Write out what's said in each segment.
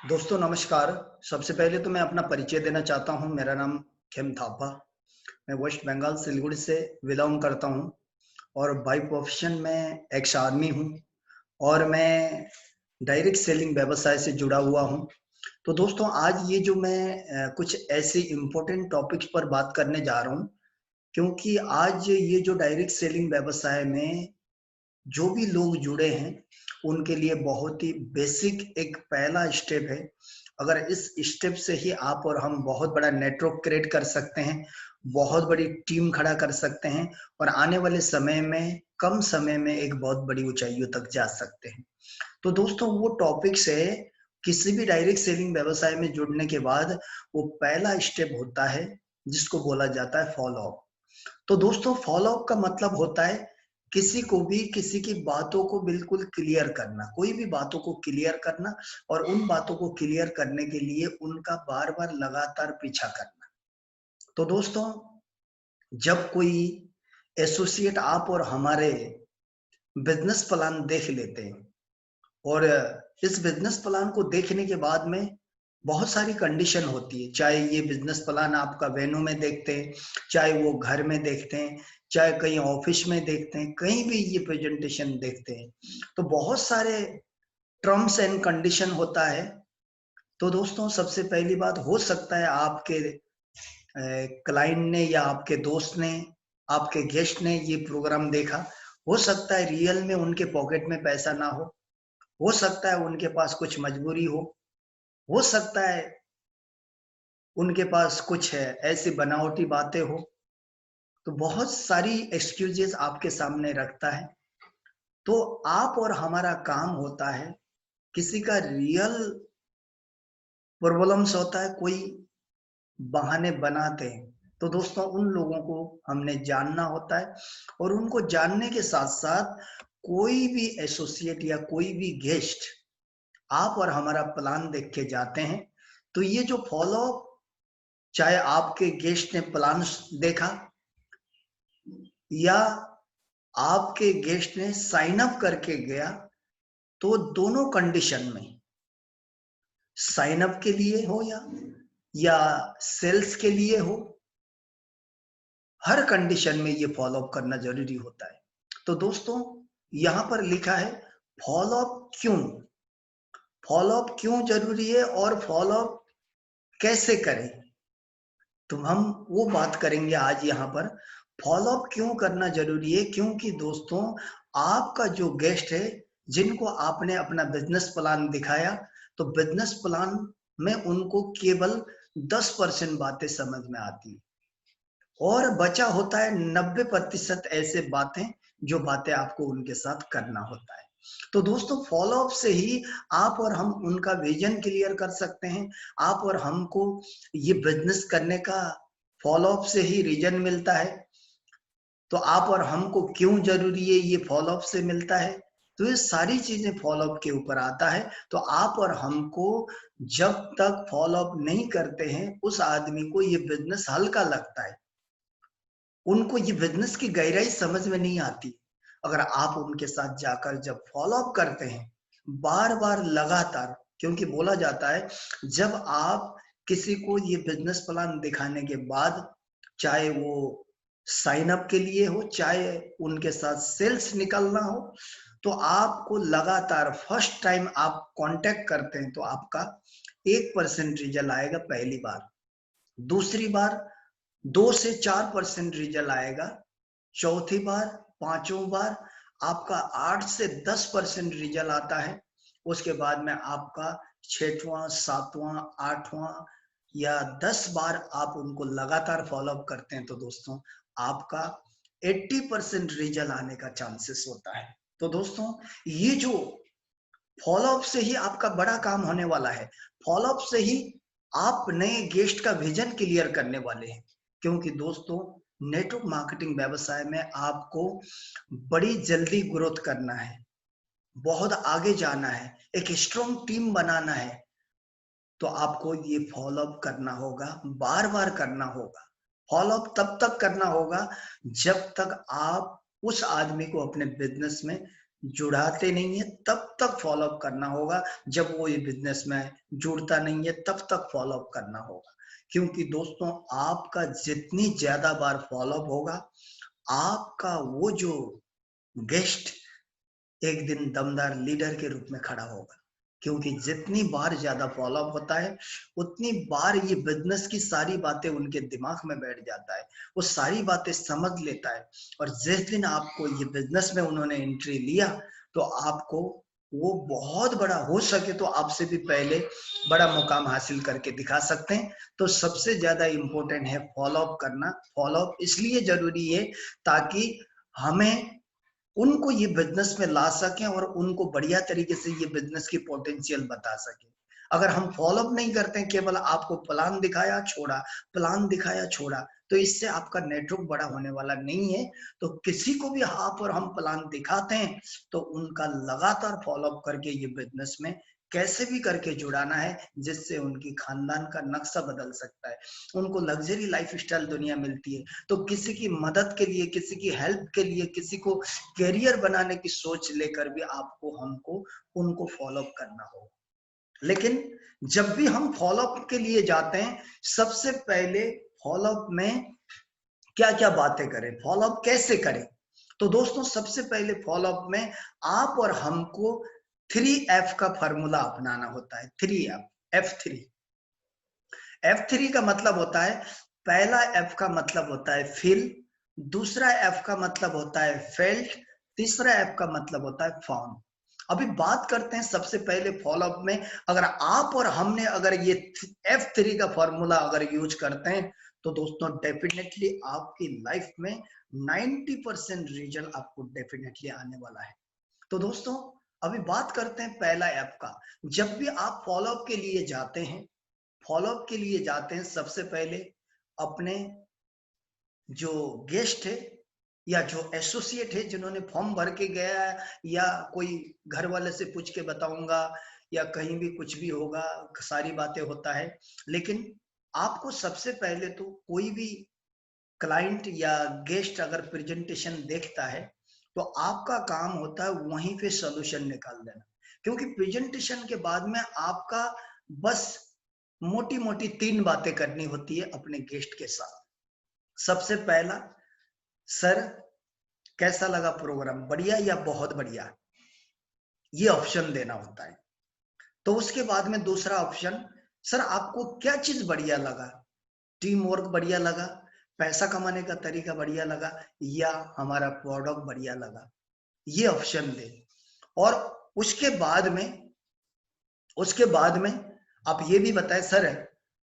दोस्तों नमस्कार। सबसे पहले तो मैं अपना परिचय देना चाहता हूँ। मेरा नाम खेम थापा। मैं वेस्ट बंगाल सिलीगुड़ी से बिलोंग करता हूँ और बाय प्रोफेशन में एक्स आर्मी हूँ और मैं डायरेक्ट सेलिंग व्यवसाय से जुड़ा हुआ हूँ। तो दोस्तों आज ये जो मैं कुछ ऐसे इम्पोर्टेंट टॉपिक्स पर बात करने जा रहा हूँ, क्योंकि आज ये जो डायरेक्ट सेलिंग व्यवसाय में जो भी लोग जुड़े हैं, उनके लिए बहुत ही बेसिक एक पहला स्टेप है। अगर इस स्टेप से ही आप और हम बहुत बड़ा नेटवर्क क्रिएट कर सकते हैं, बहुत बड़ी टीम खड़ा कर सकते हैं और आने वाले समय में कम समय में एक बहुत बड़ी ऊंचाइयों तक जा सकते हैं। तो दोस्तों वो टॉपिक्स है, किसी भी डायरेक्ट सेलिंग व्यवसाय में जुड़ने के बाद वो पहला स्टेप होता है जिसको बोला जाता है फॉलो अप। तो दोस्तों फॉलो अप का मतलब होता है किसी को भी किसी की बातों को बिल्कुल क्लियर करना, कोई भी बातों को क्लियर करना और उन बातों को क्लियर करने के लिए उनका बार-बार लगातार पीछा करना। तो दोस्तों जब कोई एसोसिएट आप और हमारे बिज़नेस प्लान देख लेते हैं और इस बिज़नेस प्लान को देखने के बाद में बहुत सारी कंडीशन होती है। चाहे ये बिज़नेस प्लान आपका वेन्यू में देखते हैं, चाहे वो घर में देखते हैं, चाहे कहीं ऑफिस में देखते हैं, कहीं भी ये प्रेजेंटेशन देखते हैं। तो बहुत सारे टर्म्स एंड कंडीशन होता है। तो दोस्तों सबसे पहली बात, हो सकता है आपके क्लाइंट ने या आपके दोस्त ने, आपके गेस्ट ने ये प्रोग्राम देखा। हो सकता है रियल में उनके पॉकेट में पैसा ना हो सकता है उनके पास कुछ मजबूरी हो सकता है उनके पास कुछ है ऐसी बनावटी बातें हो। तो बहुत सारी एक्सक्यूजेस आपके सामने रखता है। तो आप और हमारा काम होता है, किसी का रियल प्रॉब्लम्स होता है, कोई बहाने बनाते हैं। तो दोस्तों उन लोगों को हमने जानना होता है और उनको जानने के साथ-साथ कोई भी एसोसिएट या कोई भी गेस्ट आप और हमारा प्लान देख के जाते हैं, तो ये जो फॉलो अप, चाहे आपके गेस्ट ने प्लान देखा या आपके गेस्ट ने साइन अप करके गया, तो दोनों कंडीशन में, साइन अप के लिए हो या सेल्स के लिए हो, हर कंडीशन में ये फॉलो अप करना जरूरी होता है। तो दोस्तों यहां पर लिखा है फॉलो अप क्यों, फॉलो अप क्यों जरूरी है और फॉलो अप कैसे करें। तो हम वो बात करेंगे आज यहाँ पर। फॉलो अप क्यों करना जरूरी है, क्योंकि दोस्तों आपका जो गेस्ट है, जिनको आपने अपना बिजनेस प्लान दिखाया, तो बिजनेस प्लान में उनको केवल 10% बातें समझ में आती है और बचा होता है 90% ऐसे बातें जो बातें आपको उनके साथ करना होता है। तो दोस्तों फॉलो अप से ही आप और हम उनका विजन क्लियर कर सकते हैं। आप और हमको ये बिजनेस करने का फॉलो अप से ही रीजन मिलता है। तो आप और हमको क्यों जरूरी है ये फॉलो अप से मिलता है। तो ये सारी चीजें फॉलो अप के ऊपर आता है। तो आप और हमको जब तक फॉलो अप नहीं करते हैं, उस आदमी को ये बिजनेस हल्का लगता है, उनको ये बिजनेस की गहराई समझ में नहीं आती। अगर आप उनके साथ जाकर जब फॉलो अप करते हैं, बार-बार लगातार, क्योंकि बोला जाता है जब आप किसी को ये बिजनेस प्लान दिखाने के बाद, चाहे वो साइन अप के लिए हो, चाहे उनके साथ सेल्स निकलना हो, तो आपको लगातार फर्स्ट टाइम आप कांटेक्ट करते हैं तो आपका 1% रिजल्ट आएगा पहली बार। दूसरी बार 2 से 4% रिजल्ट आएगा, चौथी बार, पाँचों बार आपका 8 से 10% रिजल्ट आता है। उसके बाद में आपका 6वां, 7वां, 8वां या 10 बार आप उनको लगातार फॉलो अप करते हैं, तो दोस्तों आपका 80% रिजल्ट आने का चांसेस होता है। तो दोस्तों ये जो फॉलो अप से ही आपका बड़ा काम होने वाला है। फॉलो अप से ही आप नए गेस्ट का विजन क्लियर करने वाले हैं, क्योंकि दोस्तों नेटवर्क मार्केटिंग व्यवसाय में आपको बड़ी जल्दी ग्रोथ करना है, बहुत आगे जाना है, एक स्ट्रॉन्ग टीम बनाना है। तो आपको ये फॉलो अप करना होगा, बार-बार करना होगा। फॉलो अप तब तक करना होगा जब तक आप उस आदमी को अपने बिज़नेस में जुड़ाते नहीं है तब तक फॉलोअप करना होगा, जब वो ये बिजनेस में जुड़ता नहीं है तब तक फॉलोअप करना होगा। क्योंकि दोस्तों आपका जितनी ज्यादा बार फॉलोअप होगा, आपका वो जो गेस्ट एक दिन दमदार लीडर के रूप में खड़ा होगा। क्योंकि जितनी बार ज्यादा फॉलोअप होता है, उतनी बार ये बिजनेस की सारी बातें उनके दिमाग में बैठ जाता है, वो सारी बातें समझ लेता है। और जिस दिन आपको ये बिजनेस में उन्होंने एंट्री लिया, तो आपको वो बहुत बड़ा, हो सके तो आपसे भी पहले बड़ा मुकाम हासिल करके दिखा सकते हैं। तो सबसे ज्यादा इंपॉर्टेंट है फॉलोअप करना। फॉलोअप इसलिए जरूरी है ताकि हमें उनको ये बिजनेस में ला सकें और उनको बढ़िया तरीके से ये बिजनेस की पोटेंशियल बता सकें। अगर हम फॉलोअप नहीं करते हैं, केवल आपको प्लान दिखाया छोड़ा, प्लान दिखाया छोड़ा, तो इससे आपका नेटवर्क बड़ा होने वाला नहीं है। तो किसी को भी आप और हम प्लान दिखाते हैं, तो उनका लगातार फॉलोअप करके ये बिजनेस में कैसे भी करके जुड़ाना है, जिससे उनकी खानदान का नक्शा बदल सकता है, उनको लग्जरी लाइफस्टाइल दुनिया मिलती है। तो किसी की मदद के लिए, किसी की हेल्प के लिए, किसी को करियर बनाने की सोच लेकर भी आपको, हमको उनको फॉलोअप करना होगा। लेकिन जब भी हम फॉलोअप के लिए जाते हैं, सबसे पहले फॉलोअप में क्या क्या बातें करें, फॉलोअप कैसे करें। तो दोस्तों सबसे पहले फॉलोअप में आप और हमको 3F का फॉर्मूला अपनाना होता है। 3F, F3। F3 का मतलब होता है, पहला F का मतलब होता है फील, दूसरा F का मतलब होता है फेल्ट, तीसरा F का मतलब होता है फाउंड। अभी बात करते हैं सबसे पहले फॉलोअप में। अगर आप और हमने अगर ये F3 का फॉर्मूला अगर यूज करते हैं, तो दोस्तों डेफिनेटली आपकी लाइफ में 90% रिजल्ट आपको डेफिनेटली आने वाला है। तो दोस्तों अभी बात करते हैं पहला ऐप का। जब भी आप फॉलोअप के लिए जाते हैं, फॉलोअप के लिए जाते हैं, सबसे पहले अपने जो गेस्ट है या जो एसोसिएट है, जिन्होंने फॉर्म भर के गया है, या कोई घर वाले से पूछ के बताऊंगा, या कहीं भी कुछ भी होगा, सारी बातें होता है। लेकिन आपको सबसे पहले तो कोई भी क्लाइंट या गेस्ट अगर प्रेजेंटेशन देखता है, तो आपका काम होता है वहीं पे सॉल्यूशन निकाल देना। क्योंकि प्रेजेंटेशन के बाद में आपका बस मोटी मोटी 3 बातें करनी होती है अपने गेस्ट के साथ। सबसे पहला, सर कैसा लगा प्रोग्राम, बढ़िया या बहुत बढ़िया, ये ऑप्शन देना होता है। तो उसके बाद में दूसरा ऑप्शन, सर आपको क्या चीज बढ़िया लगा, टीम वर्क बढ़िया लगा, पैसा कमाने का तरीका बढ़िया लगा, या हमारा प्रोडक्ट बढ़िया लगा, ये ऑप्शन दे। और उसके बाद में आप ये भी बताएं, सर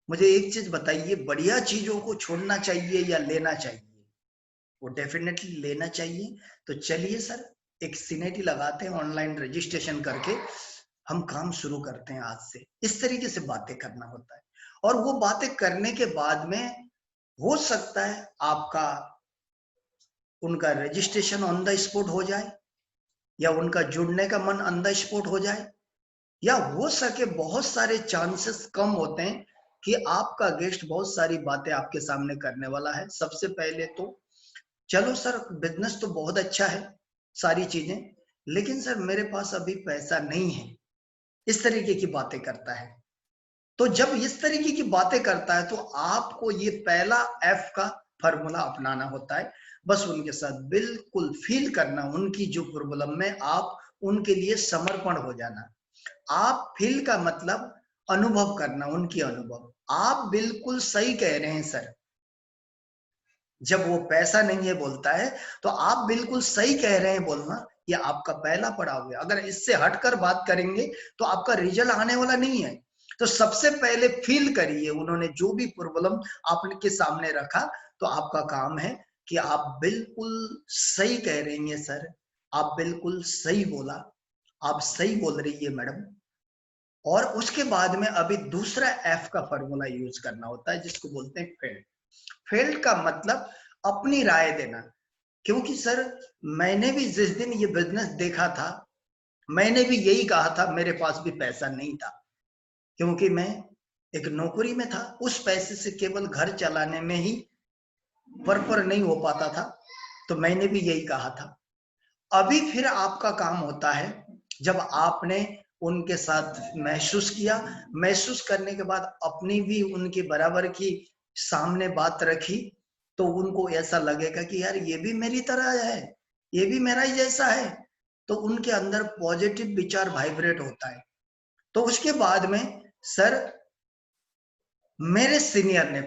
मुझे एक चीज बताइए, बढ़िया चीजों को छोड़ना चाहिए या लेना चाहिए। वो डेफिनेटली लेना चाहिए। तो चलिए सर एक सिनेटी लगाते हैं, ऑनलाइन रजिस्ट्रेशन करके हम काम शुरू करते हैं आज से। इस तरीके से बातें करना होता है। और वो बातें करने के बाद में हो सकता है आपका उनका रजिस्ट्रेशन ऑन द स्पॉट हो जाए, या उनका जुड़ने का मन ऑन द स्पॉट हो जाए, या हो सके बहुत सारे चांसेस कम होते हैं कि आपका गेस्ट बहुत सारी बातें आपके सामने करने वाला है। सबसे पहले तो चलो सर बिजनेस तो बहुत अच्छा है, सारी चीजें, लेकिन सर मेरे पास अभी पैसा नहीं है, इस तरीके की बातें करता है। तो जब इस तरीके की बातें करता है, तो आपको ये पहला F का फॉर्मूला अपनाना होता है। बस उनके साथ बिल्कुल फील करना, उनकी जो प्रॉब्लम में आप उनके लिए समर्पण हो जाना। आप फील का मतलब अनुभव करना, उनकी अनुभव। आप बिल्कुल सही कह रहे हैं सर, जब वो पैसा नहीं है बोलता है, तो आप बिल्कुल सही कह रहे हैं बोलना, ये आपका पहला पड़ाव है। अगर इससे हटकर बात करेंगे तो आपका रिजल्ट आने वाला नहीं है। तो सबसे पहले फील करिए, उन्होंने जो भी प्रॉब्लम आपके सामने रखा, तो आपका काम है कि आप बिल्कुल सही कह रही हैं सर, आप बिल्कुल सही बोला, आप सही बोल रही है मैडम। और उसके बाद में अभी दूसरा F का फॉर्मूला यूज करना होता है, जिसको बोलते हैं फेल्ट। फेल्ट का मतलब अपनी राय देना। क्योंकि सर मैंने भी जिस दिन ये बिजनेस देखा था, मैंने भी यही कहा था, मेरे पास भी पैसा नहीं था, क्योंकि मैं एक नौकरी में था, उस पैसे से केवल घर चलाने में ही पर नहीं हो पाता था। तो मैंने भी यही कहा था। अभी फिर आपका काम होता है, जब आपने उनके साथ महसूस किया, महसूस करने के बाद अपनी भी उनके बराबर की सामने बात रखी, तो उनको ऐसा लगेगा कि यार ये भी मेरी तरह है, ये भी मेरा ही जैसा है, तो उनके अंदर पॉजिटिव विचार वाइब्रेट होता है। तो उसके बाद में सर मेरे सीनियर ने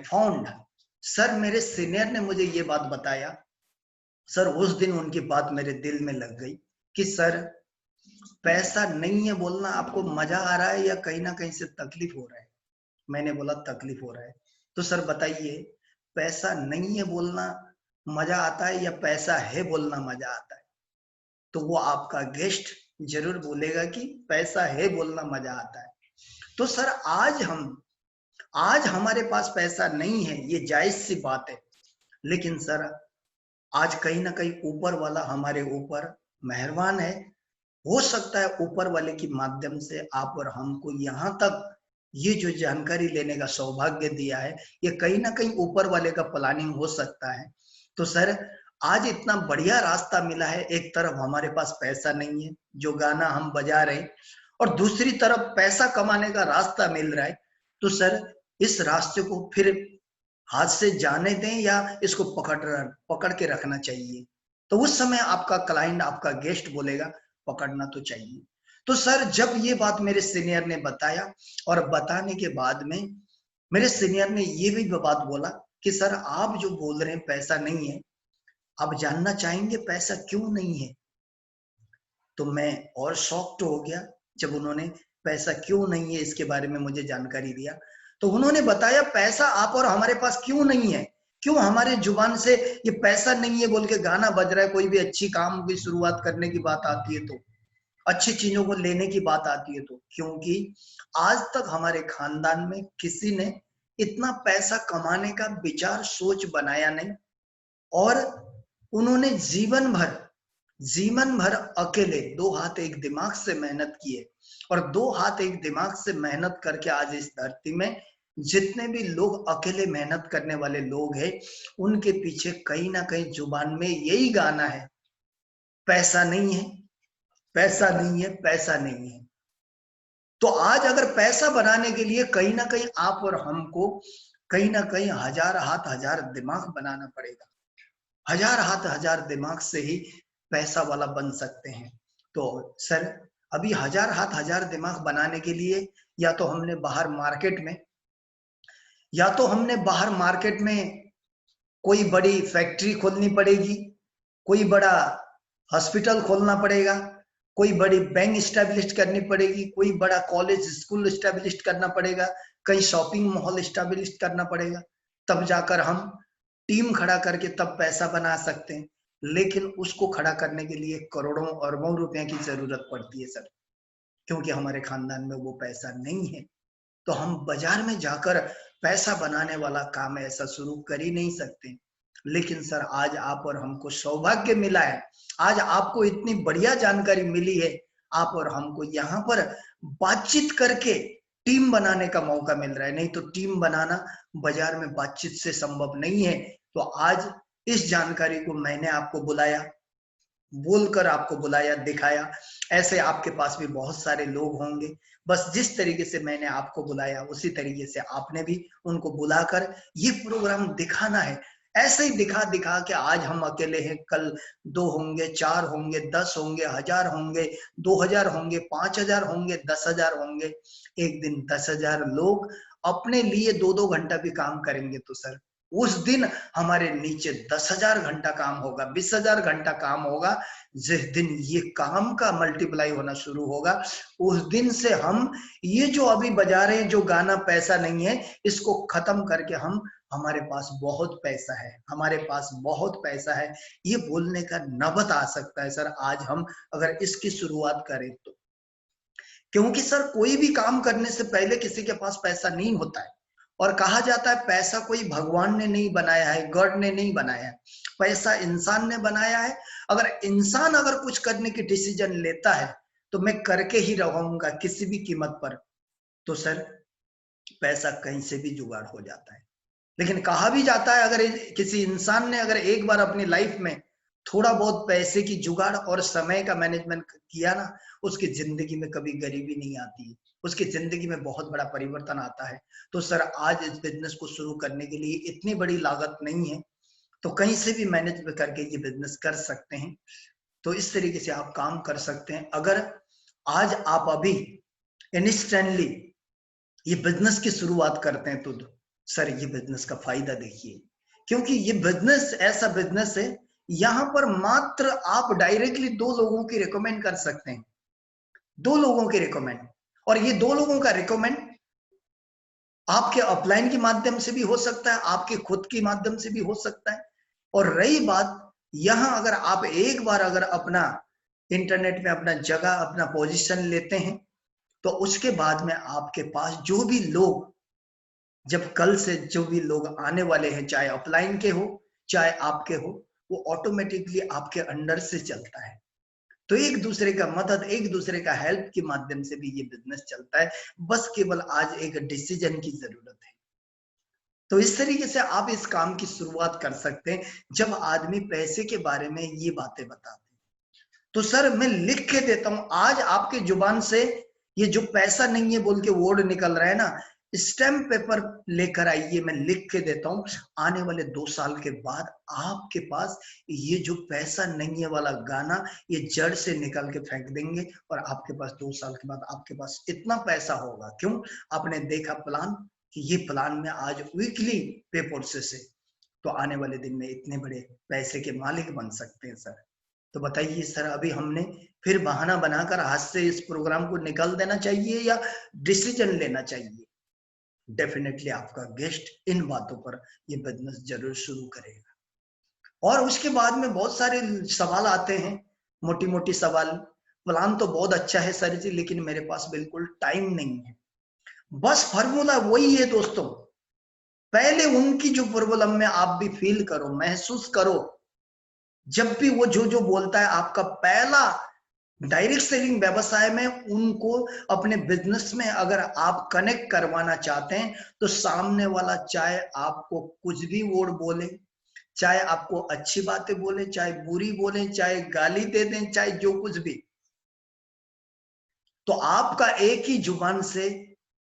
मेरे सीनियर ने मुझे ये बात बताया। सर उस दिन उनकी बात मेरे दिल में लग गई कि सर पैसा नहीं है बोलना आपको मजा आ रहा है या कहीं ना कहीं से तकलीफ हो रहा है? मैंने बोला तकलीफ हो रहा है। तो सर बताइए, पैसा नहीं है बोलना मजा आता है या पैसा है बोलना मजा आता है? तो वो आपका गेस्ट जरूर बोलेगा कि पैसा है बोलना मजा आता है। तो सर आज हमारे पास पैसा नहीं है, ये जायज सी बात है, लेकिन सर आज कहीं ना कहीं ऊपर वाला हमारे ऊपर मेहरबान है। हो सकता है ऊपर वाले के माध्यम से आप और हमको यहाँ तक ये जो जानकारी लेने का सौभाग्य दिया है, ये कहीं ना कहीं ऊपर वाले का प्लानिंग हो सकता है। तो सर आज इतना बढ़िया रास्ता मिला है, एक तरफ हमारे पास पैसा नहीं है जो गाना हम बजा रहे हैं, और दूसरी तरफ पैसा कमाने का रास्ता मिल रहा है। तो सर इस रास्ते को फिर हाथ से जाने दें या इसको पकड़ के रखना चाहिए? तो उस समय आपका क्लाइंट, आपका गेस्ट बोलेगा पकड़ना तो चाहिए। तो सर जब ये बात मेरे सीनियर ने बताया, और बताने के बाद में मेरे सीनियर ने ये भी बात बोला कि सर आप जो बोल रहे हैं पैसा नहीं है, आप जानना चाहेंगे पैसा क्यों नहीं है? तो मैं और शॉक्ड हो गया जब उन्होंने पैसा क्यों नहीं है इसके बारे में मुझे जानकारी दिया। तो उन्होंने बताया पैसा आप और हमारे पास क्यों नहीं है, क्यों हमारे जुबान से ये पैसा नहीं है बोल के गाना बज रहा है, कोई भी अच्छी काम की शुरुआत करने की बात आती है तो, अच्छी चीजों को लेने की बात आती है तो, क्योंकि आज तक हमारे खानदान में किसी ने इतना पैसा कमाने का विचार सोच बनाया नहीं, और उन्होंने जीवन भर अकेले दो हाथ एक दिमाग से मेहनत किए, और दो हाथ एक दिमाग से मेहनत करके आज इस धरती में जितने भी लोग अकेले मेहनत करने वाले लोग हैं, उनके पीछे कहीं ना कहीं जुबान में यही गाना है, पैसा नहीं है, पैसा नहीं है, पैसा नहीं है। तो आज अगर पैसा बनाने के लिए कहीं ना कहीं आप और हमको कहीं ना कहीं हजार हाथ हजार दिमाग बनाना पड़ेगा, हजार हाथ हजार दिमाग से ही पैसा वाला बन सकते हैं। तो सर अभी हजार हाथ हजार दिमाग बनाने के लिए या तो हमने बाहर मार्केट में कोई बड़ी फैक्ट्री खोलनी पड़ेगी, कोई बड़ा हॉस्पिटल खोलना पड़ेगा, कोई बड़ी बैंक स्टैब्लिश करनी पड़ेगी, कोई बड़ा कॉलेज स्कूल स्टैब्लिश करना पड़ेगा, कहीं शॉपिंग मॉल स्टैब्लिश करना पड़ेगा, तब जाकर हम टीम खड़ा करके तब पैसा बना सकते हैं। लेकिन उसको खड़ा करने के लिए करोड़ों अरबों रुपए की जरूरत पड़ती है सर, क्योंकि हमारे खानदान में वो पैसा नहीं है। तो हम बाजार में जाकर पैसा बनाने वाला काम ऐसा शुरू कर ही नहीं सकते। लेकिन सर आज आप और हमको सौभाग्य मिला है, आज आपको इतनी बढ़िया जानकारी मिली है, आप और हमको यहाँ पर बातचीत करके टीम बनाने का मौका मिल रहा है। नहीं तो टीम बनाना बाजार में बातचीत से संभव नहीं है। तो आज इस जानकारी को मैंने आपको बुलाया, बोलकर आपको बुलाया, दिखाया। ऐसे आपके पास भी बहुत सारे लोग होंगे, बस जिस तरीके से मैंने आपको बुलाया उसी तरीके से आपने भी उनको बुलाकर ये प्रोग्राम दिखाना है। ऐसे ही दिखा दिखा के आज हम अकेले हैं, कल 2 होंगे, 4 होंगे, 10 होंगे, 1000 होंगे, 2000 होंगे, 5000 होंगे, 10,000 होंगे। एक दिन 10,000 लोग अपने लिए 2-2 घंटा भी काम करेंगे तो सर उस दिन हमारे नीचे 10,000 घंटा काम होगा, 20,000 घंटा काम होगा। जिस दिन ये काम का मल्टीप्लाई होना शुरू होगा, उस दिन से हम ये जो अभी बजा रहे हैं जो गाना पैसा नहीं है, इसको खत्म करके हम हमारे पास बहुत पैसा है, हमारे पास बहुत पैसा है, ये बोलने का नौबत आ सकता है सर आज हम अगर इसकी शुरुआत करें तो। क्योंकि सर कोई भी काम करने से पहले किसी के पास पैसा नहीं होता है, और कहा जाता है पैसा कोई भगवान ने नहीं बनाया है, गॉड ने नहीं बनाया है, पैसा इंसान ने बनाया है। अगर इंसान अगर कुछ करने की डिसीजन लेता है तो मैं करके ही रहूंगा किसी भी कीमत पर, तो सर पैसा कहीं से भी जुगाड़ हो जाता है। लेकिन कहा भी जाता है अगर किसी इंसान ने अगर एक बार अपनी लाइफ में थोड़ा बहुत पैसे की जुगाड़ और समय का मैनेजमेंट किया ना, उसकी जिंदगी में कभी गरीबी नहीं आती, उसकी जिंदगी में बहुत बड़ा परिवर्तन आता है। तो सर आज इस बिजनेस को शुरू करने के लिए इतनी बड़ी लागत नहीं है, तो कहीं से भी मैनेज करके ये बिजनेस कर सकते हैं। तो इस तरीके से आप काम कर सकते हैं। अगर आज आप अभी इंस्टेंटली ये बिजनेस की शुरुआत करते हैं तो सर ये बिजनेस का फायदा देखिए, क्योंकि ये बिजनेस ऐसा बिजनेस है, यहां पर मात्र आप डायरेक्टली 2 लोगों की रिकमेंड कर सकते हैं, 2 लोगों की रिकमेंड, और ये 2 लोगों का रिकमेंड आपके अपलाइन के माध्यम से भी हो सकता है, आपके खुद के माध्यम से भी हो सकता है। और रही बात यहां, अगर आप एक बार अगर अपना इंटरनेट में अपना जगह अपना पोजीशन लेते हैं, तो उसके बाद में आपके पास जो भी लोग, जब कल से जो भी लोग आने वाले हैं, चाहे अपलाइन के हो चाहे आपके हो, वो ऑटोमेटिकली आपके अंडर से चलता है। तो एक दूसरे का मदद, एक दूसरे का हेल्प के माध्यम से भी ये बिजनेस चलता है। बस केवल आज एक डिसीजन की जरूरत है। तो इस तरीके से आप इस काम की शुरुआत कर सकते हैं जब आदमी पैसे के बारे में ये बातें बताते हैं। तो सर मैं लिख के देता हूं, आज आपके जुबान से ये जो पैसा नहीं है बोल के वर्ड निकल रहा है ना, स्टैम्प पेपर लेकर आइए, मैं लिख के देता हूं, आने वाले 2 साल के बाद आपके पास ये जो पैसा नहीं है वाला गाना ये जड़ से निकल के फेंक देंगे, और आपके पास 2 साल के बाद आपके पास इतना पैसा होगा। क्यों? आपने देखा प्लान कि ये प्लान में आज वीकली पे प्रोसेस है, तो आने वाले दिन में इतने बड़े पैसे के मालिक बन सकते हैं सर। तो बताइए सर, अभी हमने फिर बहाना बनाकर हाथ से इस प्रोग्राम को निकाल देना चाहिए या डिसीजन लेना चाहिए? डेफिनेटली आपका गेस्ट इन बातों पर ये बिजनेस जरूर शुरू करेगा। और उसके बाद में बहुत सारे सवाल आते हैं, मोटी मोटी सवाल। प्लान तो बहुत अच्छा है सर जी, लेकिन मेरे पास बिल्कुल टाइम नहीं है। बस फॉर्मूला वही है दोस्तों, पहले उनकी जो प्रॉब्लम में आप भी फील करो, महसूस करो। जब भी वो जो जो बोलता है, आपका पहला डायरेक्ट सेलिंग व्यवसाय में उनको अपने बिजनेस में अगर आप कनेक्ट करवाना चाहते हैं, तो सामने वाला चाहे आपको कुछ भी वर्ड बोले, चाहे आपको अच्छी बातें बोले, चाहे बुरी बोले, चाहे गाली दे दें, चाहे जो कुछ भी, तो आपका एक ही जुबान से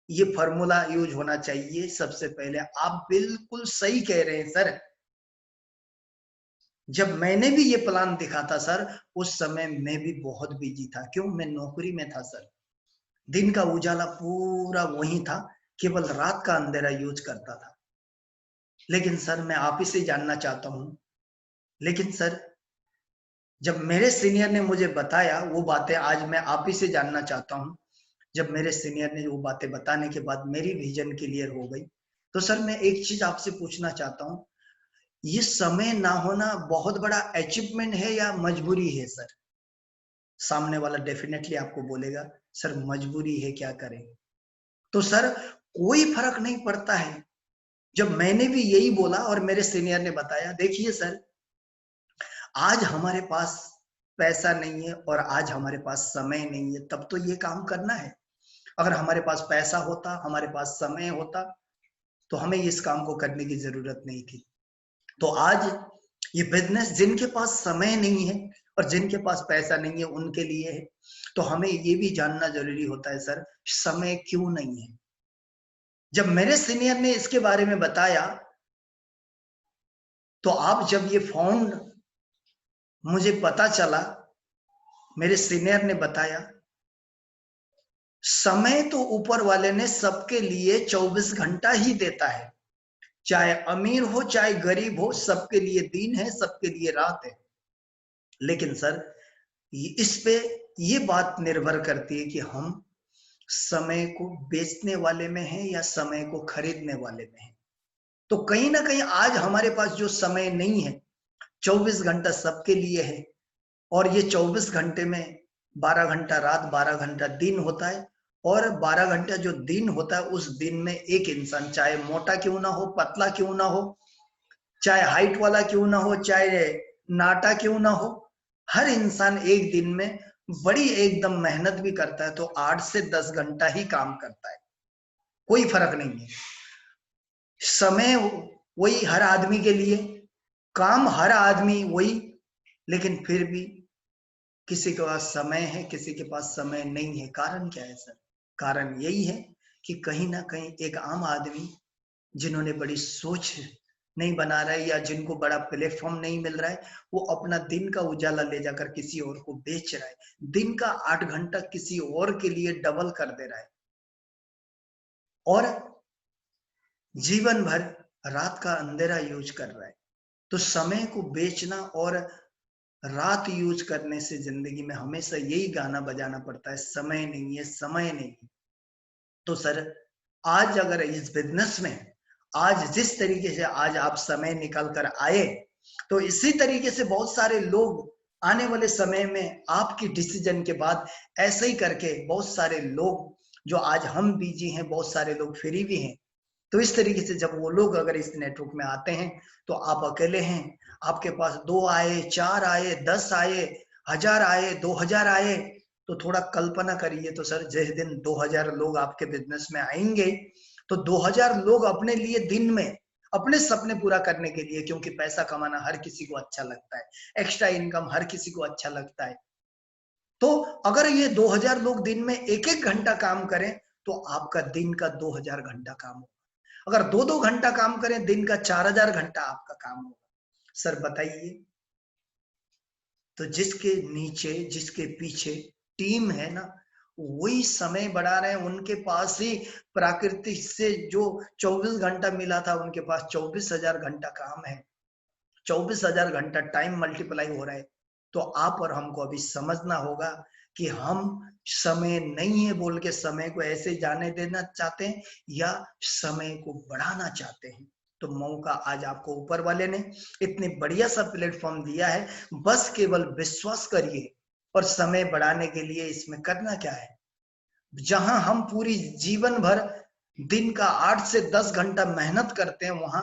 ये फॉर्मूला यूज होना चाहिए। सबसे पहले आप बिल्कुल सही कह रहे हैं सर, जब मैंने भी ये प्लान दिखा था सर, उस समय मैं भी बहुत बिजी था। क्यों? मैं नौकरी में था सर, दिन का उजाला पूरा वही था, केवल रात का अंधेरा यूज करता था। लेकिन सर मैं आप ही से जानना चाहता हूं, लेकिन सर जब मेरे सीनियर ने मुझे बताया वो बातें, आज मैं आप ही से जानना चाहता हूं, जब मेरे सीनियर ने वो बातें बताने के बाद मेरी विजन क्लियर हो गई। तो सर मैं एक चीज आपसे पूछना चाहता हूं, ये समय ना होना बहुत बड़ा अचीवमेंट है या मजबूरी है सर? सामने वाला डेफिनेटली आपको बोलेगा सर मजबूरी है, क्या करें। तो सर कोई फर्क नहीं पड़ता है। जब मैंने भी यही बोला और मेरे सीनियर ने बताया, देखिए सर आज हमारे पास पैसा नहीं है और आज हमारे पास समय नहीं है, तब तो ये काम करना है। अगर हमारे पास पैसा होता, हमारे पास समय होता, तो हमें इस काम को करने की जरूरत नहीं थी। तो आज ये बिजनेस जिनके पास समय नहीं है और जिनके पास पैसा नहीं है उनके लिए है। तो हमें ये भी जानना जरूरी होता है सर, समय क्यों नहीं है। जब मेरे सीनियर ने इसके बारे में बताया, तो आप जब ये फाउंड मुझे पता चला, मेरे सीनियर ने बताया, समय तो ऊपर वाले ने सबके लिए 24 घंटा ही देता है, चाहे अमीर हो चाहे गरीब हो, सबके लिए दिन है, सबके लिए रात है। लेकिन सर इस पे ये बात निर्भर करती है कि हम समय को बेचने वाले में हैं या समय को खरीदने वाले में हैं। तो कहीं ना कहीं आज हमारे पास जो समय नहीं है, 24 घंटा सबके लिए है, और ये 24 घंटे में 12 घंटा रात 12 घंटा दिन होता है, और 12 घंटा जो दिन होता है उस दिन में एक इंसान, चाहे मोटा क्यों ना हो, पतला क्यों ना हो, चाहे हाइट वाला क्यों ना हो, चाहे नाटा क्यों ना हो, हर इंसान एक दिन में बड़ी एकदम मेहनत भी करता है तो 8 से 10 घंटा ही काम करता है, कोई फर्क नहीं है। समय वही हर आदमी के लिए, काम हर आदमी वही, लेकिन फिर भी किसी के पास समय है, किसी के पास समय नहीं है। कारण क्या है सर? कारण यही है कि कहीं ना कहीं एक आम आदमी जिन्होंने बड़ी सोच नहीं बना रहा है या जिनको बड़ा प्लेटफॉर्म नहीं मिल रहा है, वो अपना दिन का उजाला ले जाकर किसी और को बेच रहा है। दिन का 8 घंटा किसी और के लिए डबल कर दे रहा है और जीवन भर रात का अंधेरा यूज कर रहा है। तो समय को बेचना और रात यूज करने से जिंदगी में हमेशा यही गाना बजाना पड़ता है, समय नहीं है, समय नहीं है। तो सर आज अगर इस बिजनेस में आज जिस तरीके से आज आप समय निकल कर आए, तो इसी तरीके से बहुत सारे लोग आने वाले समय में आपकी डिसीजन के बाद ऐसे ही करके बहुत सारे लोग, जो आज हम बिजी हैं, बहुत सारे लोग फ्री भी हैं, तो इस तरीके से जब वो लोग अगर इस नेटवर्क में आते हैं तो आप अकेले हैं, आपके पास 2 आए, 4 आए, 10 आए, 1000 आए, 2000 आए, तो थोड़ा कल्पना करिए। तो सर जिस दिन 2000 लोग आपके बिजनेस में आएंगे, तो 2000 लोग अपने लिए दिन में अपने सपने पूरा करने के लिए, क्योंकि पैसा कमाना हर किसी को अच्छा लगता है, एक्स्ट्रा इनकम हर किसी को अच्छा लगता है। तो अगर ये 2000 लोग दिन में 1-1 घंटा काम करें, तो आपका दिन का 2000 घंटा काम हो। अगर 2-2 घंटा काम करें, दिन का 4000 घंटा आपका काम होगा। सर बताइए, तो जिसके नीचे जिसके पीछे टीम है ना, वही समय बढ़ा रहे हैं। उनके पास ही प्राकृतिक से जो 24 घंटा मिला था, उनके पास 24,000 घंटा काम है, 24,000 घंटा टाइम मल्टीप्लाई हो रहा है। तो आप और हमको अभी समझना होगा कि हम समय नहीं है बोल के समय को ऐसे जाने देना चाहते हैं या समय को बढ़ाना चाहते हैं। तो मौका आज आपको ऊपर वाले ने इतने बढ़िया सा प्लेटफॉर्म दिया है, बस केवल विश्वास करिए। और समय बढ़ाने के लिए इसमें करना क्या है, जहां हम पूरी जीवन भर दिन का 8 से 10 घंटा मेहनत करते हैं, वहां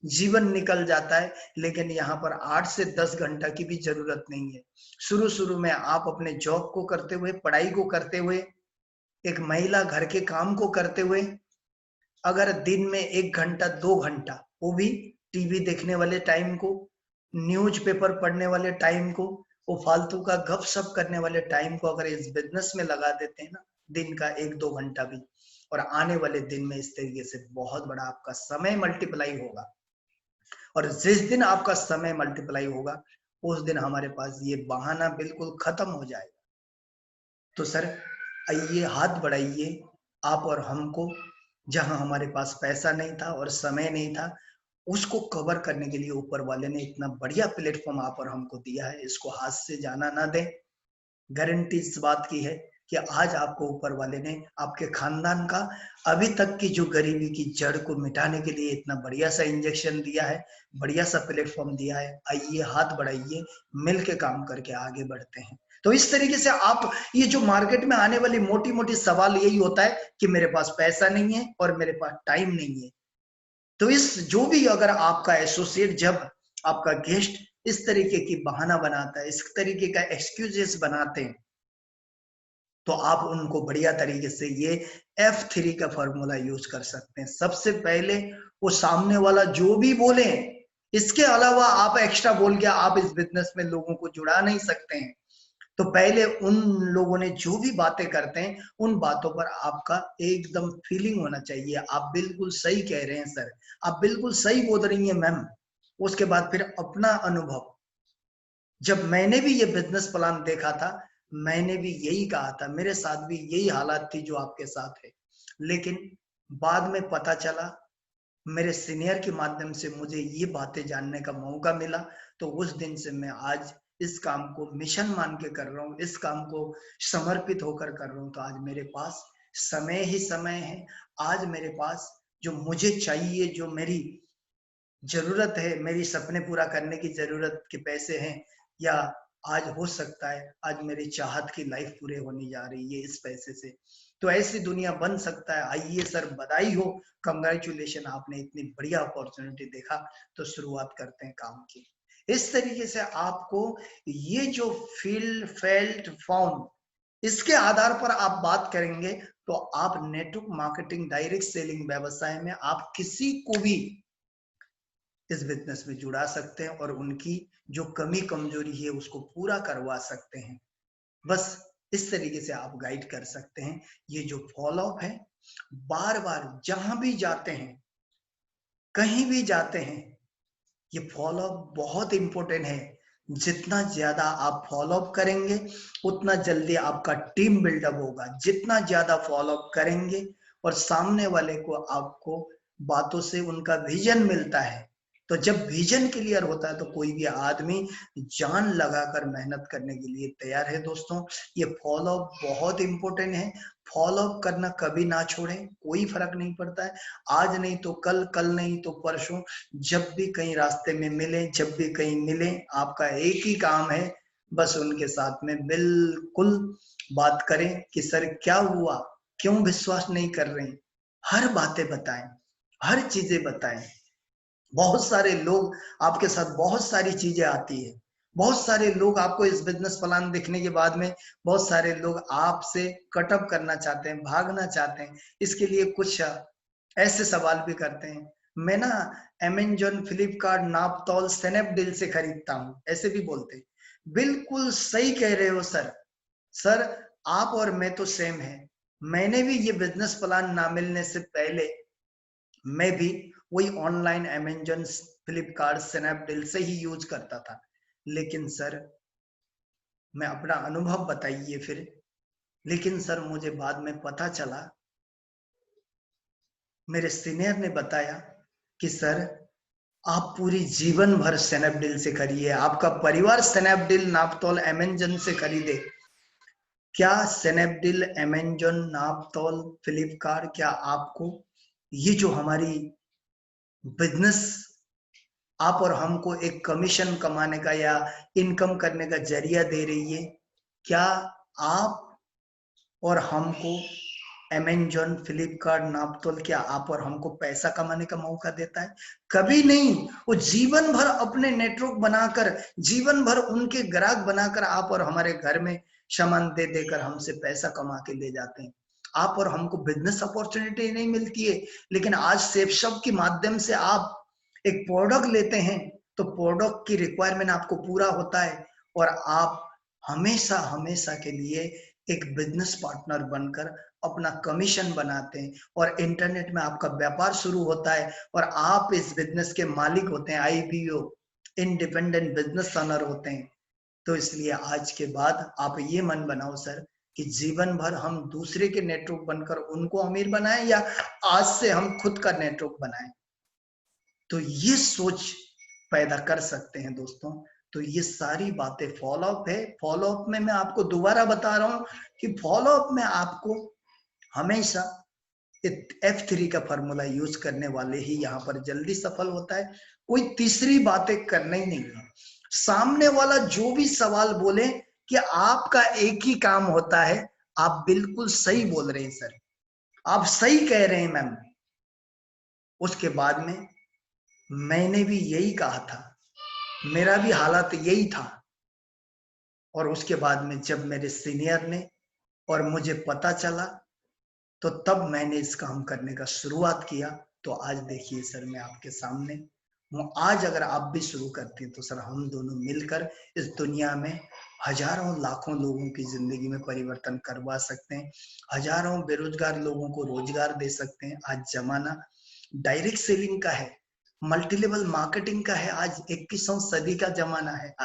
जीवन निकल जाता है। लेकिन यहाँ पर 8 से 10 घंटा की भी जरूरत नहीं है। शुरू शुरू में आप अपने जॉब को करते हुए, पढ़ाई को करते हुए, एक महिला घर के काम को करते हुए, अगर दिन में 1 घंटा 2 घंटा, वो भी टीवी देखने वाले टाइम को, न्यूज़पेपर पढ़ने वाले टाइम को, वो फालतू का गप सप करने वाले टाइम को अगर इस बिजनेस में लगा देते हैं ना, दिन का 1-2 घंटा भी, और आने वाले दिन में इस तरीके से बहुत बड़ा आपका समय मल्टीप्लाई होगा। और जिस दिन आपका समय मल्टीप्लाई होगा, उस दिन हमारे पास ये बहाना बिल्कुल खत्म हो जाएगा। तो सर आइए हाथ बढ़ाइए आप और हमको, जहां हमारे पास पैसा नहीं था और समय नहीं था, उसको कवर करने के लिए ऊपर वाले ने इतना बढ़िया प्लेटफॉर्म आप और हमको दिया है, इसको हाथ से जाना ना दें। गारंटी इस बात की है कि आज आपको ऊपर वाले ने आपके खानदान का अभी तक की जो गरीबी की जड़ को मिटाने के लिए इतना बढ़िया सा इंजेक्शन दिया है, बढ़िया सा प्लेटफॉर्म दिया है। आइए हाथ बढ़ाइए, मिल के काम करके आगे बढ़ते हैं। तो इस तरीके से आप, ये जो मार्केट में आने वाली मोटी मोटी सवाल यही होता है कि मेरे पास पैसा नहीं है और मेरे पास टाइम नहीं है। तो इस जो भी अगर आपका एसोसिएट, जब आपका गेस्ट इस तरीके की बहाना बनाता है, इस तरीके का एक्सक्यूजेस बनाते हैं, तो आप उनको बढ़िया तरीके से ये F3 का फॉर्मूला यूज कर सकते हैं। सबसे पहले वो सामने वाला जो भी बोले, इसके अलावा आप एक्स्ट्रा बोल के आप इस बिजनेस में लोगों को जुड़ा नहीं सकते हैं। तो पहले उन लोगों ने जो भी बातें करते हैं, उन बातों पर आपका एकदम फीलिंग होना चाहिए, आप बिल्कुल सही कह रहे हैं सर, आप बिल्कुल सही बोल रही हैं मैम। उसके बाद फिर अपना अनुभव, जब मैंने भी ये बिजनेस प्लान देखा था, मैंने भी यही कहा था, मेरे साथ भी यही हालात थी जो आपके साथ है। लेकिन बाद में पता चला, मेरे सीनियर के माध्यम से मुझे ये बातें जानने का मौका मिला, तो उस दिन से मैं आज इस काम को मिशन मान के कर रहा हूँ, इस काम को समर्पित होकर कर रहा हूँ। तो आज मेरे पास समय ही समय है। आज मेरे पास जो मुझे चाहिए, जो मेरी जरूरत है, मेरी सपने पूरा करने की जरूरत के पैसे हैं, या आज हो सकता है आज मेरी चाहत की लाइफ पूरे होने जा रही है इस पैसे से, तो ऐसी दुनिया बन सकता है। आइए सर, बधाई हो, कंग्रेचुलेशन, आपने इतनी बढ़िया अपॉर्चुनिटी देखा, तो शुरुआत करते हैं काम की। इस तरीके से आपको ये जो फील फेल्ट फाउंड, इसके आधार पर आप बात करेंगे, तो आप नेटवर्क मार्केटिंग डायरेक्ट सेलिंग व्यवसाय में आप किसी को भी इस बिजनेस में जुड़ा सकते हैं और उनकी जो कमी कमजोरी है उसको पूरा करवा सकते हैं। बस इस तरीके से आप गाइड कर सकते हैं। ये जो फॉलो अप है, बार बार जहां भी जाते हैं, कहीं भी जाते हैं, ये फॉलो अप बहुत इंपॉर्टेंट है। जितना ज्यादा आप फॉलो अप करेंगे उतना जल्दी आपका टीम बिल्डअप होगा। जितना ज्यादा फॉलो अप करेंगे और सामने वाले को आपको बातों से उनका विजन मिलता है, तो जब विजन क्लियर होता है तो कोई भी आदमी जान लगाकर मेहनत करने के लिए तैयार है। दोस्तों, ये फॉलो अप बहुत इंपॉर्टेंट है। फॉलो अप करना कभी ना छोड़ें, कोई फर्क नहीं पड़ता है। आज नहीं तो कल, कल नहीं तो परसों, जब भी कहीं रास्ते में मिले, जब भी कहीं मिले, आपका एक ही काम है, बस उनके साथ में बिल्कुल बात करें कि सर क्या हुआ, क्यों विश्वास नहीं कर रहे हैं। हर बातें बताएं, हर चीजें बताएं। बहुत सारे लोग आपके साथ बहुत सारी चीजें आती है। बहुत सारे लोग आपको इस बिजनेस प्लान देखने के बाद में बहुत सारे लोग आपसे कटअप करना चाहते हैं, भागना चाहते हैं। इसके लिए कुछ ऐसे सवाल भी करते हैं, मैं ना अमेजन, फ्लिपकार्ट, नापतोल, स्नैपडील से खरीदता हूँ, ऐसे भी बोलते हैं। बिल्कुल सही कह रहे हो सर। सर, आप और मैं तो सेम है। मैंने भी ये बिजनेस प्लान ना मिलने से पहले मैं भी वही ऑनलाइन अमेजन, फ्लिपकार्ट, स्नैपडील से ही यूज करता था। लेकिन सर, मैं अपना अनुभव बताइए फिर। लेकिन सर, मुझे बाद में पता चला, मेरे सीनियर ने बताया कि सर आप पूरी जीवन भर स्नैपडील से खरीदिए, आपका परिवार स्नैपडील, नापतोल, अमेजन से खरीदे। क्या स्नैपडील, अमेजन, नापतोल, फ्लिपकार्ट, क्या आपको ये जो हमारी बिजनेस आप और हमको एक कमीशन कमाने का या इनकम करने का जरिया दे रही है? क्या आप और हमको अमेजन, फ्लिपकार्ट, नापतोल, क्या आप और हमको पैसा कमाने का मौका देता है? कभी नहीं। वो जीवन भर अपने नेटवर्क बनाकर, जीवन भर उनके ग्राहक बनाकर आप और हमारे घर में सामान दे देकर हमसे पैसा कमा के ले जाते हैं। आप और हमको बिजनेस अपॉर्चुनिटी नहीं मिलती है, लेकिन आज सेफशॉप के माध्यम से आप एक प्रोडक्ट लेते हैं तो प्रोडक्ट की रिक्वायरमेंट आपको पूरा होता है और आप हमेशा हमेशा के लिए एक बिजनेस पार्टनर बनकर अपना कमीशन बनाते हैं और इंटरनेट में आपका व्यापार शुरू होता है और आप इस बिजनेस के मालिक होते हैं, आईपीओ, इंडिपेंडेंट बिजनेस ओनर होते हैं। तो इसलिए आज के बाद आप ये मन बनाओ सर कि जीवन भर हम दूसरे के नेटवर्क बनकर उनको अमीर बनाएं या आज से हम खुद का नेटवर्क बनाएं। तो ये सोच पैदा कर सकते हैं दोस्तों। तो ये सारी बातें फॉलो अप है। फॉलो अप में मैं आपको दोबारा बता रहा हूं कि फॉलो अप में आपको हमेशा F3 का फॉर्मूला यूज करने वाले ही यहाँ पर जल्दी सफल होता है। कोई तीसरी बातें करना ही नहीं है। सामने वाला जो भी सवाल बोले कि आपका एक ही काम होता है, आप बिल्कुल सही बोल रहे हैं सर, आप सही कह रहे हैं मैम। उसके बाद में मैंने भी यही कहा था, मेरा भी हालात यही था। और उसके बाद में जब मेरे सीनियर ने और मुझे पता चला तो तब मैंने इस काम करने का शुरुआत किया। तो आज देखिए सर, मैं आपके सामने हूँ। आज अगर आप भी शुरू करते हैं तो सर हम दोनों मिलकर इस दुनिया में हजारों लाखों लोगों की जिंदगी में परिवर्तन करवा सकते हैं। हजारों बेरोजगार लोगों को रोजगार दे सकते हैं। आज जमाना डायरेक्ट सेलिंग का है, मल्टी लेवल मार्केटिंग का है। आज 21वीं सदी का जमाना है।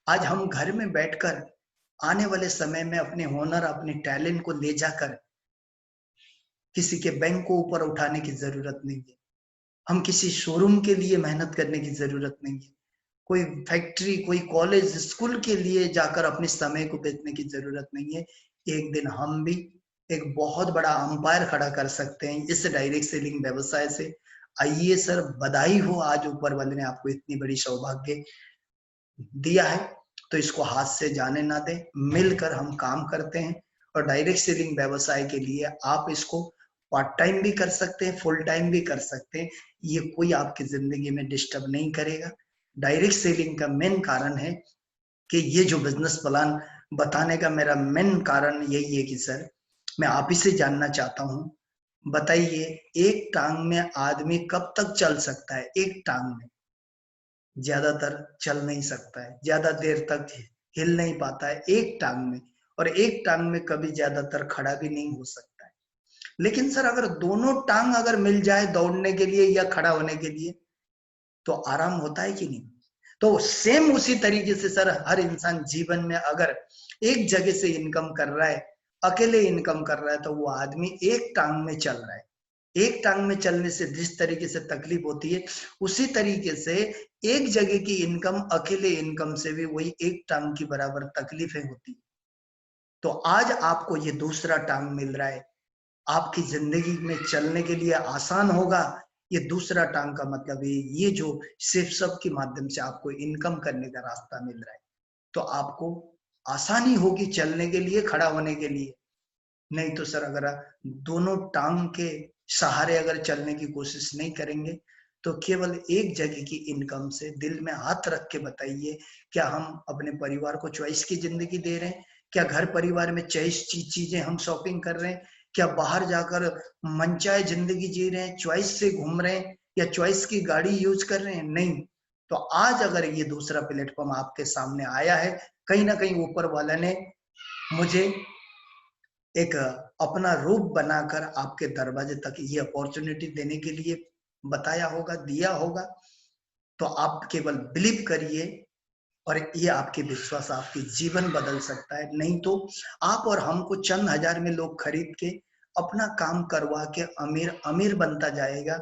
आज हम घर में बैठकर आने वाले समय में अपने हुनर, अपने टैलेंट को ले जाकर किसी के बैंक को ऊपर उठाने की जरूरत नहीं है। हम किसी शोरूम के लिए मेहनत करने की जरूरत नहीं है। कोई फैक्ट्री, कोई कॉलेज, स्कूल के लिए जाकर अपने समय को बेचने की जरूरत नहीं है। एक दिन हम भी एक बहुत बड़ा अंपायर खड़ा कर सकते हैं इस डायरेक्ट सेलिंग व्यवसाय से। आइए सर, बधाई हो, आज ऊपर वाले ने आपको इतनी बड़ी सौभाग्य दिया है, तो इसको हाथ से जाने ना दें। मिलकर हम काम करते हैं और डायरेक्ट सेलिंग व्यवसाय के लिए आप इसको पार्ट टाइम भी कर सकते हैं, फुल टाइम भी कर सकते हैं। ये कोई आपकी जिंदगी में डिस्टर्ब नहीं करेगा। डायरेक्ट सेलिंग का मेन कारण है कि ये जो बिजनेस प्लान बताने का मेरा मेन कारण यही है कि सर, मैं आप ही से जानना चाहता हूँ, बताइए एक टांग में आदमी कब तक चल सकता है? एक टांग में ज्यादातर चल नहीं सकता है, ज्यादा देर तक हिल नहीं पाता है एक टांग में, और एक टांग में कभी ज्यादातर खड़ा भी नहीं हो सकता है। लेकिन सर अगर दोनों टांग अगर मिल जाए दौड़ने के लिए या खड़ा होने के लिए, तो आराम होता है कि नहीं? तो सेम उसी तरीके से सर हर इंसान जीवन में अगर एक जगह से इनकम कर रहा है, अकेले इनकम कर रहा है, तो वो आदमी एक टांग में चल रहा है। एक टांग में चलने से जिस तरीके से तकलीफ होती है, उसी तरीके से एक जगह की इनकम अकेले इनकम से भी वही एक टांग की बराबर तकलीफें होती। तो आज आपको ये दूसरा टांग मिल रहा है, आपकी जिंदगी में चलने के लिए आसान होगा। ये दूसरा टांग का मतलब है ये जो सिर्फ सब के माध्यम से आपको इनकम करने का रास्ता मिल रहा है, तो आपको आसानी होगी चलने के लिए, खड़ा होने के लिए। नहीं तो सर अगर दोनों टांग के सहारे अगर चलने की कोशिश नहीं करेंगे, तो केवल एक जगह की इनकम से दिल में हाथ रख के बताइए, क्या हम अपने परिवार को चॉइस की जिंदगी दे रहे हैं? क्या घर परिवार में चॉइस चीजें हम शॉपिंग कर रहे हैं? क्या बाहर जाकर मनचाहे जिंदगी जी रहे हैं, चॉइस से घूम रहे हैं, या चॉइस की गाड़ी यूज कर रहे हैं? नहीं। तो आज अगर ये दूसरा प्लेटफॉर्म आपके सामने आया है, कहीं ना कहीं ऊपर वाला ने मुझे एक अपना रूप बनाकर आपके दरवाजे तक ये अपॉर्चुनिटी देने के लिए बताया होगा, दिया होगा। तो आप केवल बिलीव करिए, और ये आपके विश्वास आपकी जीवन बदल सकता है। नहीं तो आप और हमको चंद हजार में लोग खरीद के अपना काम करवा के अमीर अमीर बनता जाएगा,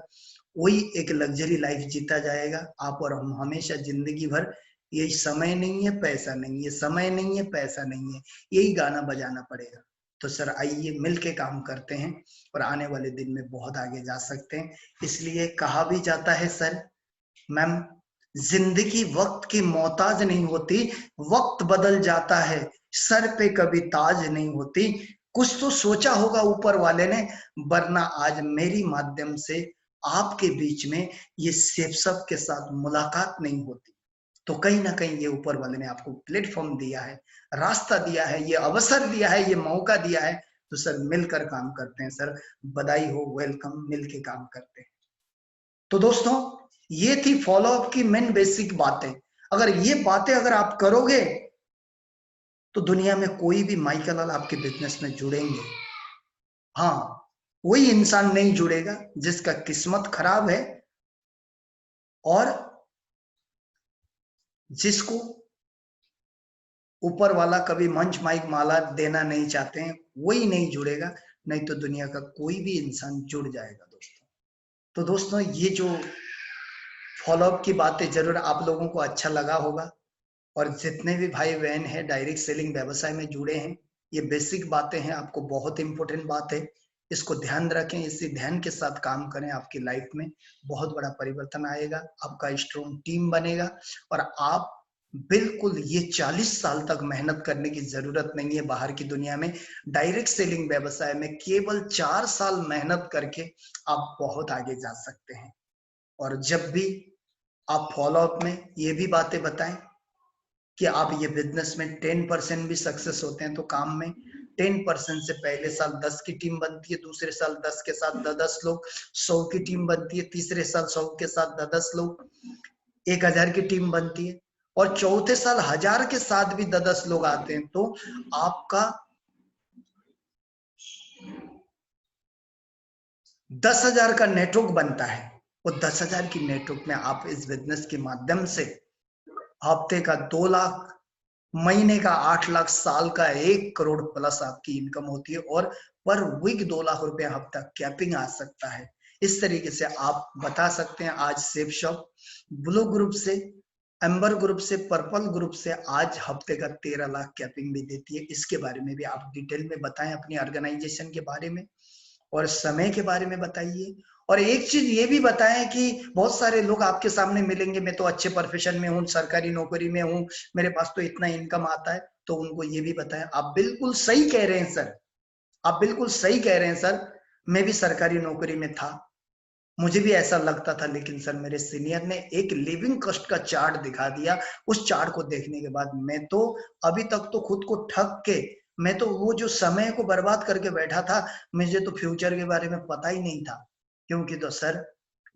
वही एक लग्जरी लाइफ जीता जाएगा। आप और हम हमेशा जिंदगी भर ये समय नहीं है, पैसा नहीं है, समय नहीं है, पैसा नहीं है, यही गाना बजाना पड़ेगा। तो सर आइए मिल के काम करते हैं, और आने वाले दिन में बहुत आगे जा सकते हैं। इसलिए कहा भी जाता है सर मैम, जिंदगी वक्त की मोहताज नहीं होती, वक्त बदल जाता है, सर पे कभी ताज नहीं होती। कुछ तो सोचा होगा ऊपर वाले ने, वरना आज मेरी माध्यम से आपके बीच में ये सब के साथ मुलाकात नहीं होती। तो कहीं ना कहीं ये ऊपर वाले ने आपको प्लेटफॉर्म दिया है, रास्ता दिया है, ये अवसर दिया है, ये मौका दिया है। तो सर मिलकर काम करते हैं सर, बधाई हो, वेलकम, मिलके काम करते हैं। तो दोस्तों ये थी फॉलोअप की मेन बेसिक बातें। अगर ये बातें अगर आप करोगे, तो दुनिया में कोई भी माइकल लाल आपके बिजनेस में जुड़ेंगे। हाँ, वही इंसान नहीं जुड़ेगा जिसका किस्मत खराब है, और जिसको ऊपर वाला कभी मंच माइक माला देना नहीं चाहते हैं, वही नहीं जुड़ेगा। नहीं तो दुनिया का कोई भी इंसान जुड़ जाएगा दोस्तों। तो दोस्तों ये जो फॉलोअप की बातें जरूर आप लोगों को अच्छा लगा होगा, और जितने भी भाई बहन हैं डायरेक्ट सेलिंग व्यवसाय में जुड़े हैं, ये बेसिक बातें हैं, आपको बहुत इंपॉर्टेंट बात है, इसको ध्यान रखें, इसी ध्यान के साथ काम करें, आपकी लाइफ में बहुत बड़ा परिवर्तन आएगा, आपका स्ट्रॉन्ग टीम बनेगा। और आप बिल्कुल ये 40 साल तक मेहनत करने की जरूरत नहीं है बाहर की दुनिया में। डायरेक्ट सेलिंग व्यवसाय में केवल 4 साल मेहनत करके आप बहुत आगे जा सकते हैं। और जब भी आप फॉलोअप में ये भी बातें बताएं कि आप ये बिजनेस में 10% भी सक्सेस होते हैं, तो काम में 10% से पहले साल 10 की टीम बनती है, दूसरे साल 10 के साथ 10 लोग, 100 की टीम बनती है, तीसरे साल 100 के साथ 10 लोग, 1000 की टीम बनती है, और चौथे साल 1000 के साथ भी 10 लोग आते हैं। तो आपका 10,000 का नेटवर्क बनता है, और 10,000 की नेटवर्क में आप इस बिजनेस के माध्यम से हफ्ते का 2 लाख, महीने का 8 लाख, साल का 1 करोड़ प्लस आपकी इनकम होती है, और पर वीक 2 लाख रुपए हफ्ता कैपिंग आ सकता है। इस तरीके से आप बता सकते हैं। आज सेफ शॉप ब्लू ग्रुप से, एम्बर ग्रुप से, पर्पल ग्रुप से आज हफ्ते का 13 लाख कैपिंग भी देती है। इसके बारे में भी आप डिटेल में बताएं, अपनी ऑर्गेनाइजेशन के बारे में और समय के बारे में बताइए। और एक चीज ये भी बताएं कि बहुत सारे लोग आपके सामने मिलेंगे, मैं तो अच्छे प्रोफेशन में हूँ, सरकारी नौकरी में हूँ, मेरे पास तो इतना इनकम आता है, तो उनको ये भी बताएं आप बिल्कुल सही कह रहे हैं सर, आप बिल्कुल सही कह रहे हैं सर, मैं भी सरकारी नौकरी में था, मुझे भी ऐसा लगता था, लेकिन सर मेरे सीनियर ने एक लिविंग कॉस्ट का चार्ट दिखा दिया। उस चार्ट को देखने के बाद मैं तो अभी तक तो खुद को ठग के, मैं तो वो जो समय को बर्बाद करके बैठा था, मुझे तो फ्यूचर के बारे में पता ही नहीं था। क्योंकि तो सर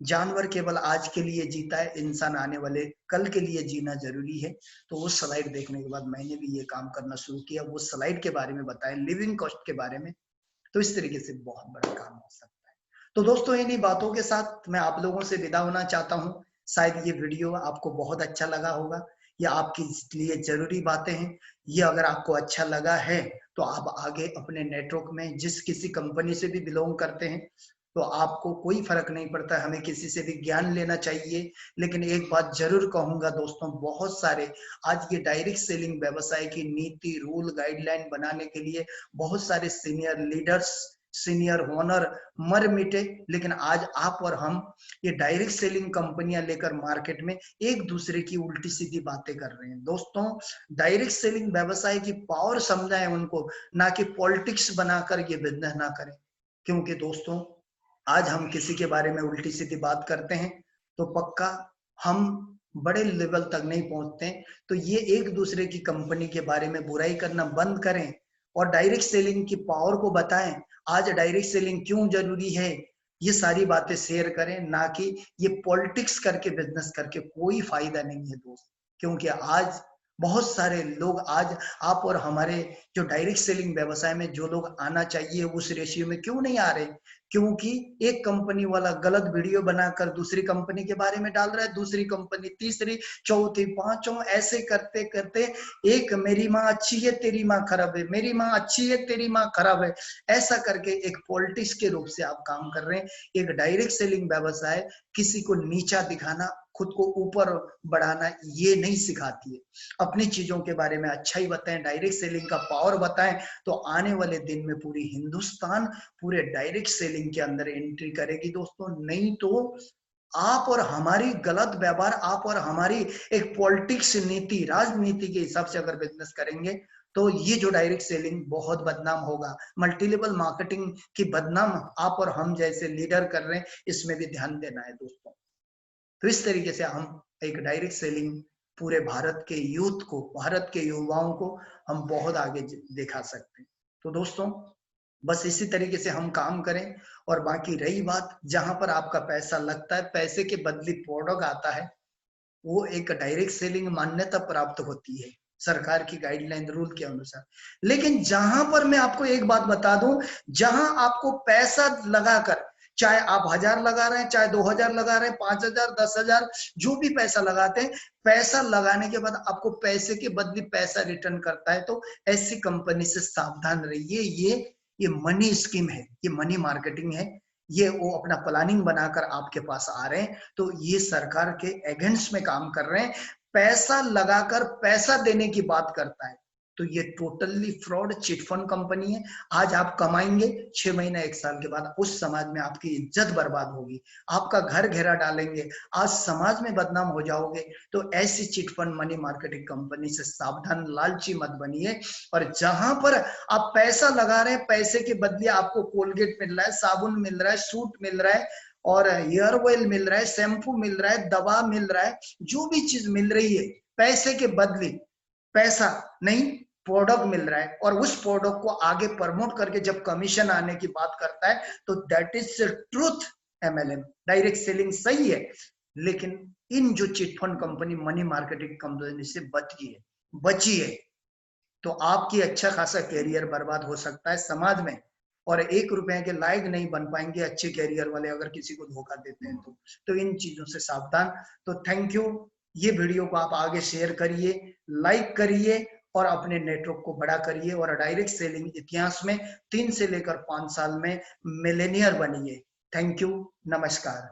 जानवर केवल आज के लिए जीता है, इंसान आने वाले कल के लिए जीना जरूरी है। तो वो स्लाइड देखने के बाद मैंने भी ये काम करना शुरू किया, वो स्लाइड के बारे में बताया, लिविंग कॉस्ट के बारे में। तो इस तरीके से बहुत बड़ा काम हो सकता है। तो दोस्तों इन्हीं बातों के साथ मैं आप लोगों से विदा होना चाहता हूँ। शायद ये वीडियो आपको बहुत अच्छा लगा होगा, ये आपके लिए जरूरी बातें हैं। ये अगर आपको अच्छा लगा है तो आप आगे अपने नेटवर्क में जिस किसी कंपनी से भी बिलोंग करते हैं तो आपको कोई फर्क नहीं पड़ता, हमें किसी से भी ज्ञान लेना चाहिए। लेकिन एक बात जरूर कहूंगा दोस्तों, बहुत सारे आज ये डायरेक्ट सेलिंग व्यवसाय की नीति रूल गाइडलाइन बनाने के लिए बहुत सारे सीनियर लीडर्स, सीनियर ओनर मर मिटे, लेकिन आज आप और हम ये डायरेक्ट सेलिंग कंपनियां लेकर मार्केट में एक दूसरे की उल्टी सीधी बातें कर रहे हैं। दोस्तों डायरेक्ट सेलिंग व्यवसाय की पावर समझाएं उनको, ना कि पॉलिटिक्स बनाकर ये बिजनेस ना करें। क्योंकि दोस्तों आज हम किसी के बारे में उल्टी सीधी बात करते हैं तो पक्का हम बड़े लेवल तक नहीं पहुंचते। तो ये एक दूसरे की कंपनी के बारे में बुराई करना बंद करें और डायरेक्ट सेलिंग की पावर को बताएं। आज डायरेक्ट सेलिंग क्यों जरूरी है, ये सारी बातें शेयर करें, ना कि ये पॉलिटिक्स करके बिजनेस करके कोई फायदा नहीं है दोस्त। क्योंकि आज बहुत सारे लोग, आज आप और हमारे जो डायरेक्ट सेलिंग व्यवसाय में जो लोग आना चाहिए उस रेशियो में क्यों नहीं आ रहे, क्योंकि एक कंपनी वाला गलत वीडियो बनाकर दूसरी कंपनी के बारे में डाल रहा है, दूसरी कंपनी तीसरी चौथी पांचों, ऐसे करते करते एक मेरी माँ अच्छी है तेरी माँ खराब है, मेरी माँ अच्छी है तेरी माँ खराब है, ऐसा करके एक पॉलिटिक्स के रूप से आप काम कर रहे हैं। एक डायरेक्ट सेलिंग व्यवसाय किसी को नीचा दिखाना, खुद को ऊपर बढ़ाना ये नहीं सिखाती है। अपनी चीजों के बारे में अच्छा ही बताएं, डायरेक्ट सेलिंग का पावर बताएं, तो आने वाले दिन में पूरी हिंदुस्तान पूरे डायरेक्ट सेलिंग के अंदर एंट्री करेगी दोस्तों। नहीं तो आप और हमारी गलत व्यवहार, आप और हमारी एक पॉलिटिक्स नीति राजनीति के हिसाब से अगर बिजनेस करेंगे तो ये जो डायरेक्ट सेलिंग बहुत बदनाम होगा। मल्टी लेवल मार्केटिंग की बदनाम आप और हम जैसे लीडर कर रहे हैं, इसमें भी ध्यान देना है दोस्तों। तो इस तरीके से हम एक डायरेक्ट सेलिंग पूरे भारत के यूथ को, भारत के युवाओं को हम बहुत आगे दिखा सकते हैं। तो दोस्तों बस इसी तरीके से हम काम करें। और बाकी रही बात, जहां पर आपका पैसा लगता है, पैसे के बदले प्रोडक्ट आता है, वो एक डायरेक्ट सेलिंग मान्यता प्राप्त होती है सरकार की गाइडलाइन रूल के अनुसार। लेकिन जहां पर मैं आपको एक बात बता दूं, जहां आपको पैसा लगाकर, चाहे आप 1000 लगा रहे हैं, चाहे 2000 लगा रहे हैं, 5000 10,000 जो भी पैसा लगाते हैं, पैसा लगाने के बाद आपको पैसे के बदले पैसा रिटर्न करता है, तो ऐसी कंपनी से सावधान रहिए। ये मनी स्कीम है, ये मनी मार्केटिंग है, ये वो अपना प्लानिंग बनाकर आपके पास आ रहे हैं। तो ये सरकार के अगेंस्ट में काम कर रहे हैं, पैसा लगाकर पैसा देने की बात करता है। तो ये टोटली फ्रॉड चिटफंड कंपनी है। आज आप कमाएंगे, 6 महीने 1 साल के बाद उस समाज में आपकी इज्जत बर्बाद होगी, आपका घर घेरा डालेंगे, आज समाज में बदनाम हो जाओगे। तो ऐसी चिटफंड मनी मार्केटिंग कंपनी से सावधान, लालची मत बनिए। और जहां पर आप पैसा लगा रहे हैं, पैसे के बदले आपको कोलगेट मिल रहा है, साबुन मिल रहा है, सूट मिल रहा है और हेयर ऑयल मिल रहा है, शैम्पू मिल रहा है, दवा मिल रहा है, जो भी चीज मिल रही है पैसे के बदले, पैसा नहीं प्रोडक्ट मिल रहा है, और उस प्रोडक्ट को आगे प्रमोट करके जब कमीशन आने की बात करता है, तो that is truth. MLM direct selling सही है, लेकिन इन जो chit fund company money marketing company से बचिए। तो आपकी अच्छा खासा कैरियर बर्बाद हो सकता है समाज में, और 1 रुपए के लायक नहीं बन पाएंगे अच्छे कैरियर वाले अगर किसी को धोखा देते हैं तो इन चीजों से सावधान। तो थैंक यू। ये वीडियो को आप आगे शेयर करिए, लाइक करिए और अपने नेटवर्क को बड़ा करिए, और डायरेक्ट सेलिंग इतिहास में 3 से लेकर 5 साल में मिलेनियर बनिए। थैंक यू, नमस्कार।